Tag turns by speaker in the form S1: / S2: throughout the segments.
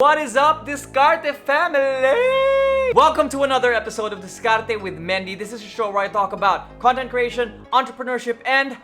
S1: What is up, Diskarte family? Welcome to another episode of Diskarte with Mendy. This is a show where I talk about content creation, entrepreneurship, and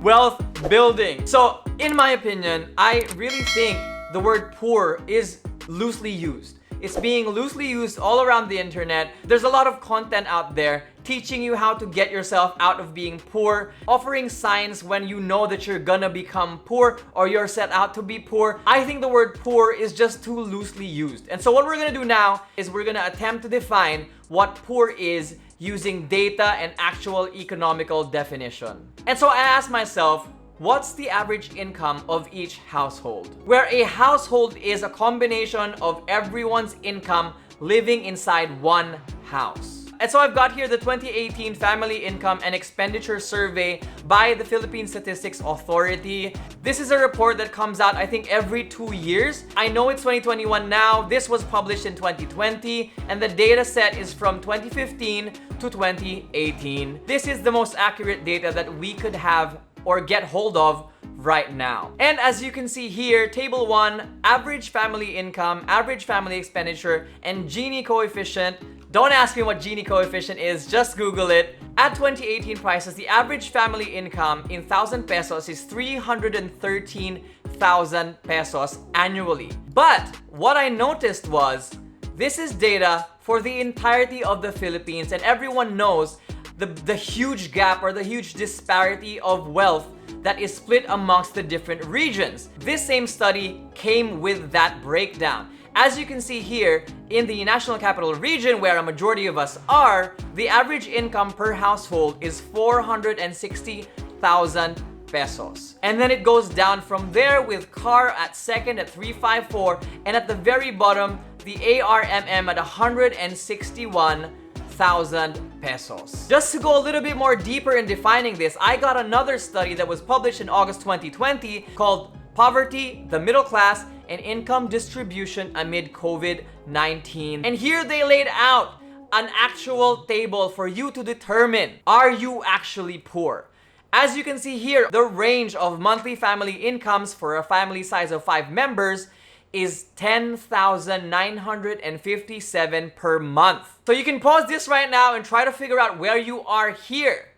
S1: wealth building. So, in my opinion, I really think the word poor is loosely used. It's being loosely used all around the internet. There's a lot of content out there teaching you how to get yourself out of being poor, offering signs when you know that you're gonna become poor or you're set out to be poor. I think the word poor is just too loosely used. And so what we're gonna do now is we're gonna attempt to define what poor is using data and actual economical definition. And so I asked myself, what's the average income of each household? Where a household is a combination of everyone's income living inside one house. And so I've got here the 2018 Family Income and Expenditure Survey by the Philippine Statistics Authority. This is a report that comes out, I think, every 2 years. I know it's 2021 now. This was published in 2020, and the data set is from 2015 to 2018. This is the most accurate data that we could have or get hold of right now. And as you can see here, table 1, average family income, average family expenditure, and Gini coefficient. Don't ask me what Gini coefficient is, just Google it. At 2018 prices, the average family income in 1,000 pesos is 313,000 pesos annually. But what I noticed was, this is data for the entirety of the Philippines, and everyone knows the huge gap or the huge disparity of wealth that is split amongst the different regions. This same study came with that breakdown. As you can see here, in the National Capital Region, where a majority of us are, the average income per household is 460,000 pesos. And then it goes down from there with car at second at 354, and at the very bottom, the ARMM at 161,000 pesos. Just to go a little bit more deeper in defining this, I got another study that was published in August 2020 called Poverty, the Middle Class, and Income Distribution Amid COVID-19. And here they laid out an actual table for you to determine, are you actually poor? As you can see here, the range of monthly family incomes for a family size of 5 members is 10,957 per month. So you can pause this right now and try to figure out where you are here.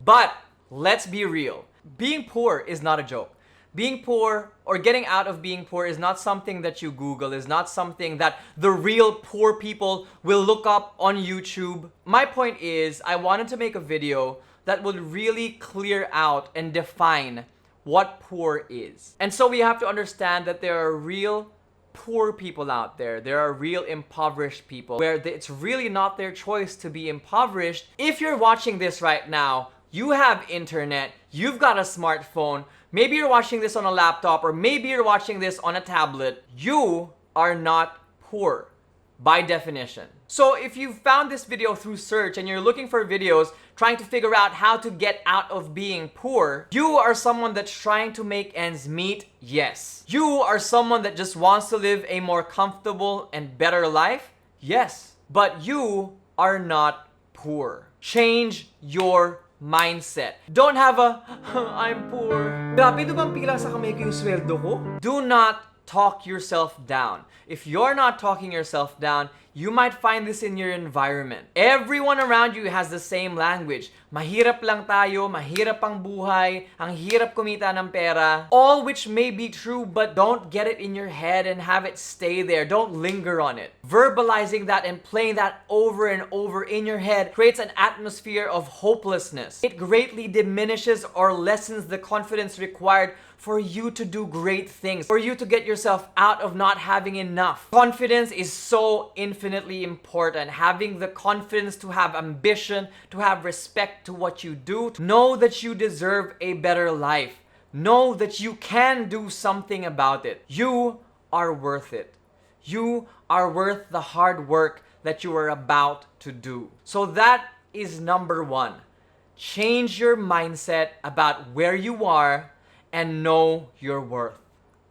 S1: But let's be real. Being poor is not a joke. Being poor or getting out of being poor is not something that you Google, is not something that the real poor people will look up on YouTube. My point is, I wanted to make a video that would really clear out and define what poor is. And so we have to understand that there are real poor people out there. There are real impoverished people where it's really not their choice to be impoverished. If you're watching this right now, you have internet, you've got a smartphone, maybe you're watching this on a laptop, or maybe you're watching this on a tablet, you are not poor by definition. So if you found this video through search and you're looking for videos trying to figure out how to get out of being poor, you are someone that's trying to make ends meet, yes. You are someone that just wants to live a more comfortable and better life, yes. But you are not poor. Change your mindset. Don't have a, I'm poor. Grabe, do bang pila sa kamay ko yung sweldo ko? Do not talk yourself down. If you're not talking yourself down, you might find this in your environment. Everyone around you has the same language. Mahirap lang tayo, mahirap ang buhay, ang hirap kumita ng pera. All which may be true, but don't get it in your head and have it stay there. Don't linger on it. Verbalizing that and playing that over and over in your head creates an atmosphere of hopelessness. It greatly diminishes or lessens the confidence required for you to do great things, for you to get yourself out of not having enough. Confidence is so infinitely important. Having the confidence to have ambition, to have respect to what you do, to know that you deserve a better life. Know that you can do something about it. You are worth it. You are worth the hard work that you are about to do. So that is number 1. Change your mindset about where you are and know your worth.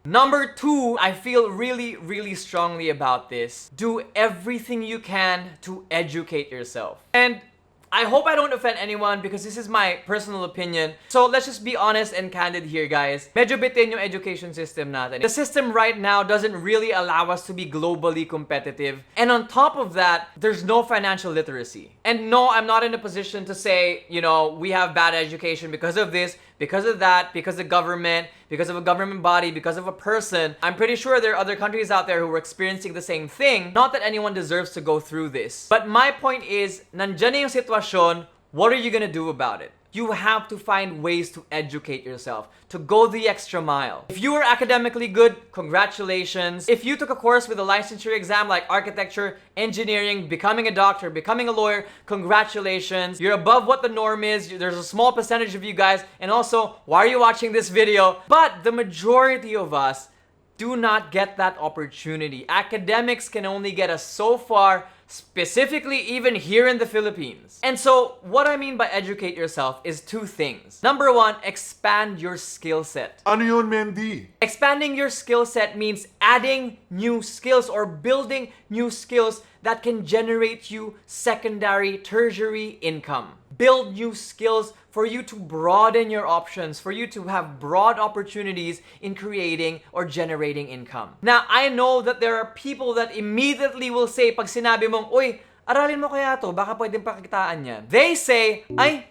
S1: Number 2, I feel really strongly about this. Do everything you can to educate yourself. And I hope I don't offend anyone because this is my personal opinion. So let's just be honest and candid here, guys. Medyo bitin yung education system natin. The system right now doesn't really allow us to be globally competitive. And on top of that, there's no financial literacy. And no, I'm not in a position to say, you know, we have bad education because of this, because of that, because of government, because of a government body, because of a person. I'm pretty sure there are other countries out there who are experiencing the same thing. Not that anyone deserves to go through this. But my point is, nandyan na yung sitwasyon, what are you gonna do about it? You have to find ways to educate yourself, to go the extra mile. If you were academically good, congratulations. If you took a course with a licensure exam like architecture, engineering, becoming a doctor, becoming a lawyer, congratulations. You're above what the norm is. There's a small percentage of you guys. And also, why are you watching this video? But the majority of us do not get that opportunity. Academics can only get us so far, specifically even here in the Philippines. And so, what I mean by educate yourself is two things. Number one, expand your skill set.
S2: Ano yun, Mendy?
S1: Expanding your skill set means adding new skills or building new skills that can generate you secondary, tertiary income. Build new skills for you to broaden your options, for you to have broad opportunities in creating or generating income. Now, I know that there are people that immediately will say, pag sinabi mong, uy, aralin mo kaya to, baka pwedeng pakikitaan yan. They say, ay,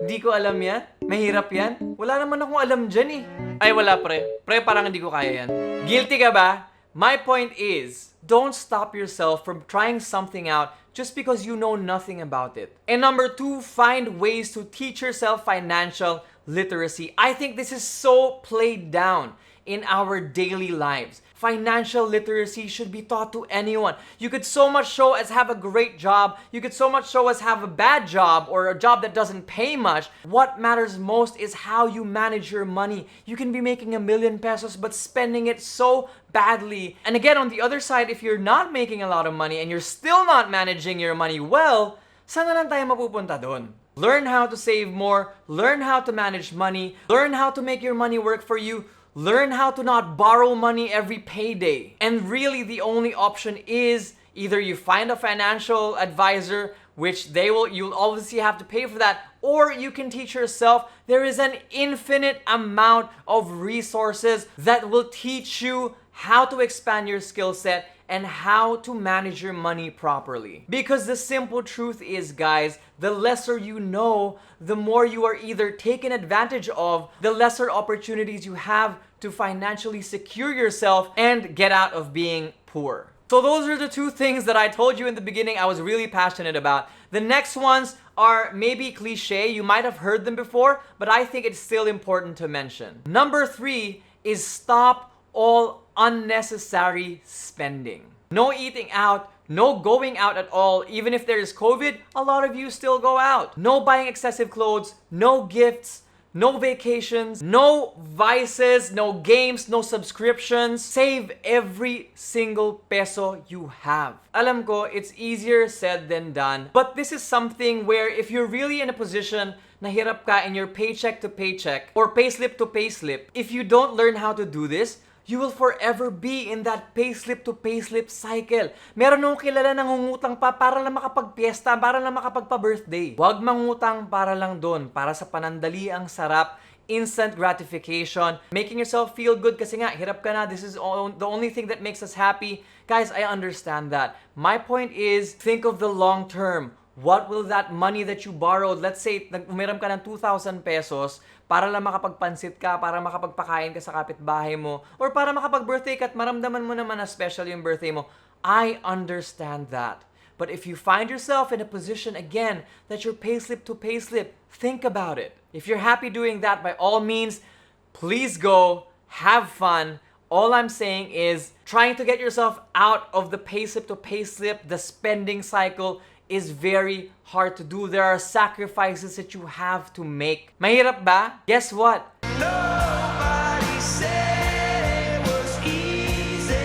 S1: di ko alam yan, mahirap yan, wala naman akong alam dyan eh. Ay, wala pre, parang hindi ko kaya yan. Guilty ka ba? My point is, don't stop yourself from trying something out just because you know nothing about it. And number two, find ways to teach yourself financial literacy. I think this is so played down in our daily lives. Financial literacy should be taught to anyone. You could so much show as have a great job. You could so much show as have a bad job or a job that doesn't pay much. What matters most is how you manage your money. You can be making 1 million pesos but spending it so badly. And again, on the other side, if you're not making a lot of money and you're still not managing your money well, saan na lang tayo mapupunta doon? Learn how to save more. Learn how to manage money. Learn how to make your money work for you. Learn how to not borrow money every payday. And really the only option is either you find a financial advisor, which you'll obviously have to pay for that, or you can teach yourself. There is an infinite amount of resources that will teach you how to expand your skill set and how to manage your money properly. Because the simple truth is, guys, the lesser you know, the more you are either taken advantage of, the lesser opportunities you have to financially secure yourself and get out of being poor. So those are the two things that I told you in the beginning I was really passionate about. The next ones are maybe cliche, you might have heard them before, but I think it's still important to mention. Number 3 is stop all unnecessary spending. No eating out, no going out at all. Even if there is COVID, a lot of you still go out. No buying excessive clothes, no gifts, no vacations, no vices, no games, no subscriptions. Save every single peso you have. Alam ko, it's easier said than done. But this is something where if you're really in a position na hirap ka in your paycheck to paycheck or payslip to payslip, if you don't learn how to do this, you will forever be in that payslip to payslip cycle. Meron nung kilala nangungutang pa para lang makapagpiesta, para lang makapagpa-birthday. Huwag mangutang para lang doon, para sa panandali ang sarap, instant gratification, making yourself feel good kasi nga, hirap ka na, this is the only thing that makes us happy. Guys, I understand that. My point is, think of the long term. What will that money that you borrowed, let's say, umiram ka ng 2,000 pesos, para lang makapagpansit ka, para makapagpakain ka sa kapitbahay mo, or para makapag-birthday ka at maramdaman mo naman na special yung birthday mo. I understand that. But if you find yourself in a position, again, that you're payslip to payslip, think about it. If you're happy doing that, by all means, please go, have fun. All I'm saying is, trying to get yourself out of the payslip to payslip, the spending cycle, is very hard to do. There are sacrifices that you have to make. Mahirap ba? Guess what? Nobody said it was easy.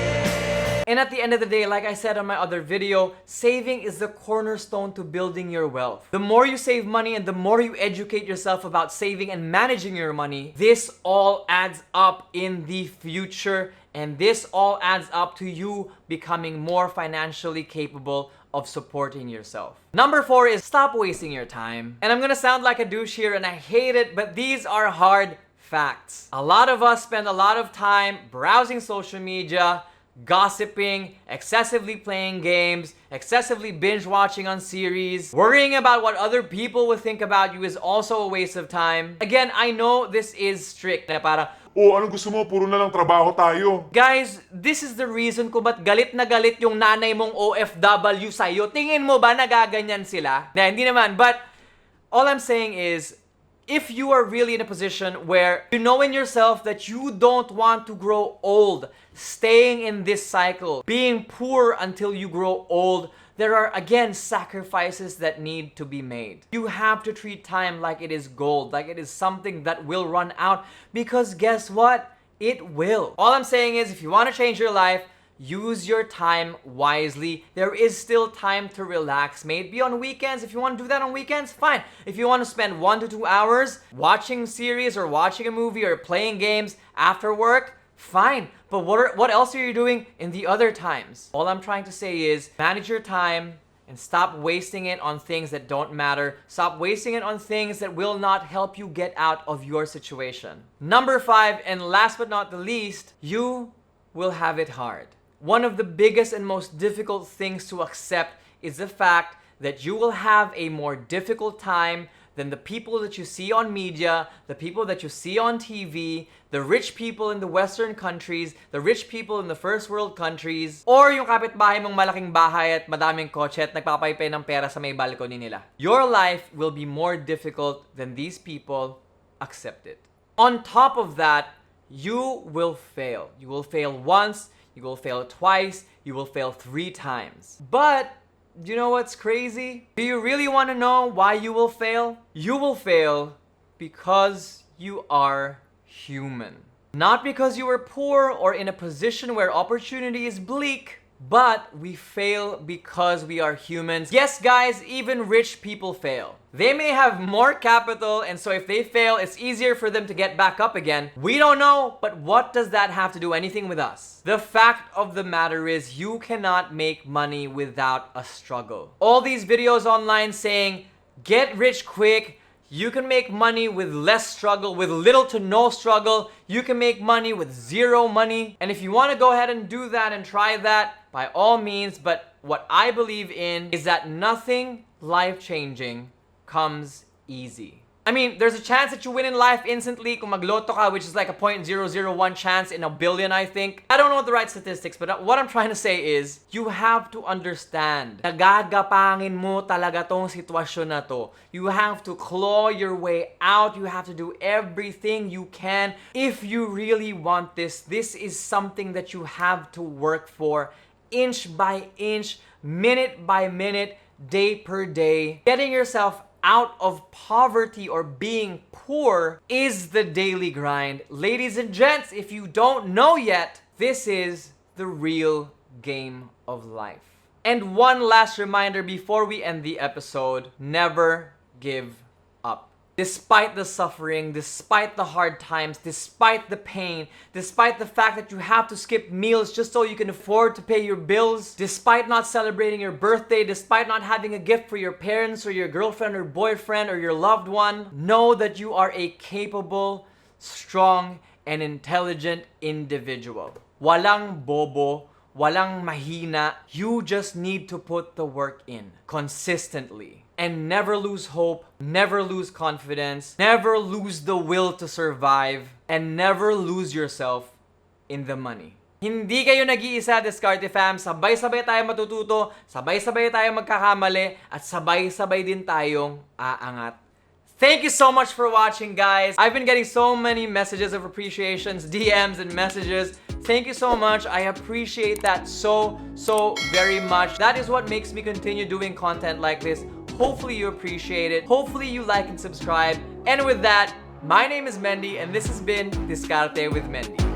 S1: And at the end of the day, like I said on my other video, saving is the cornerstone to building your wealth. The more you save money and the more you educate yourself about saving and managing your money, this all adds up in the future And this all adds up to you becoming more financially capable of supporting yourself. Number 4 is stop wasting your time. And I'm gonna sound like a douche here, and I hate it, but these are hard facts. A lot of us spend a lot of time browsing social media, gossiping, excessively playing games, excessively binge watching on series. Worrying about what other people will think about you is also a waste of time. Again, I know this is strict. Na para,
S2: Oh, anong gusto mo? Puro na lang trabaho tayo.
S1: guys, this is the reason kung ba't galit na galit yung nanay mong OFW sa'yo. Tingin mo ba nagaganyan sila? Na, hindi naman. But all I'm saying is, if you are really in a position where you know in yourself that you don't want to grow old, staying in this cycle, being poor until you grow old, there are, again, sacrifices that need to be made. You have to treat time like it is gold, like it is something that will run out, because guess what? It will. All I'm saying is, if you want to change your life, use your time wisely. There is still time to relax. Maybe on weekends. If you want to do that on weekends, fine. If you want to spend 1 to 2 hours watching series or watching a movie or playing games after work, fine. But what else are you doing in the other times? All I'm trying to say is manage your time and stop wasting it on things that don't matter. Stop wasting it on things that will not help you get out of your situation. Number 5, and last but not the least, you will have it hard. One of the biggest and most difficult things to accept is the fact that you will have a more difficult time than the people that you see on media, the people that you see on TV, the rich people in the Western countries, the rich people in the first world countries, or yung kapitbahay mong malaking bahay at madaming kotse at nagpapaypay ng pera sa may balcony nila. Your life will be more difficult than these people. Accept it. On top of that, you will fail. You will fail once, you will fail twice, you will fail 3 times. But you know what's crazy? Do you really want to know why you will fail? You will fail because you are human. Not because you were poor or in a position where opportunity is bleak, but we fail because we are humans. Yes, guys, even rich people fail. They may have more capital, and so if they fail, it's easier for them to get back up again. We don't know, but what does that have to do anything with us? The fact of the matter is, you cannot make money without a struggle. All these videos online saying, get rich quick, you can make money with less struggle, with little to no struggle. You can make money with 0 money. And if you want to go ahead and do that and try that, by all means. But what I believe in is that nothing life-changing comes easy. I mean, there's a chance that you win in life instantly kung magloto ka, which is like a 0.001 chance in a billion, I think. I don't know the right statistics, but what I'm trying to say is, you have to understand, nagagapangin mo talaga tong sitwasyon na to. You have to claw your way out. You have to do everything you can. If you really want this, this is something that you have to work for, inch by inch, minute by minute, day per day. Getting yourself out of poverty or being poor is the daily grind. Ladies and gents, if you don't know yet, this is the real game of life. And one last reminder before we end the episode, never give up. Despite the suffering, despite the hard times, despite the pain, despite the fact that you have to skip meals just so you can afford to pay your bills, despite not celebrating your birthday, despite not having a gift for your parents or your girlfriend or boyfriend or your loved one, know that you are a capable, strong, and intelligent individual. Walang bobo, walang mahina. You just need to put the work in consistently. And never lose hope, never lose confidence, never lose the will to survive, and never lose yourself in the money. Hindi kayo nag-iisa, Diskarte fam. Sabay-sabay tayo matututo, sabay-sabay tayo magkakamali, at sabay-sabay din tayong aangat. Thank you so much for watching, guys. I've been getting so many messages of appreciations, DMs, and messages. Thank you so much. I appreciate that so very much. That is what makes me continue doing content like this. Hopefully you appreciate it. Hopefully you like and subscribe. And with that, my name is Mendy, and this has been Diskarte with Mendy.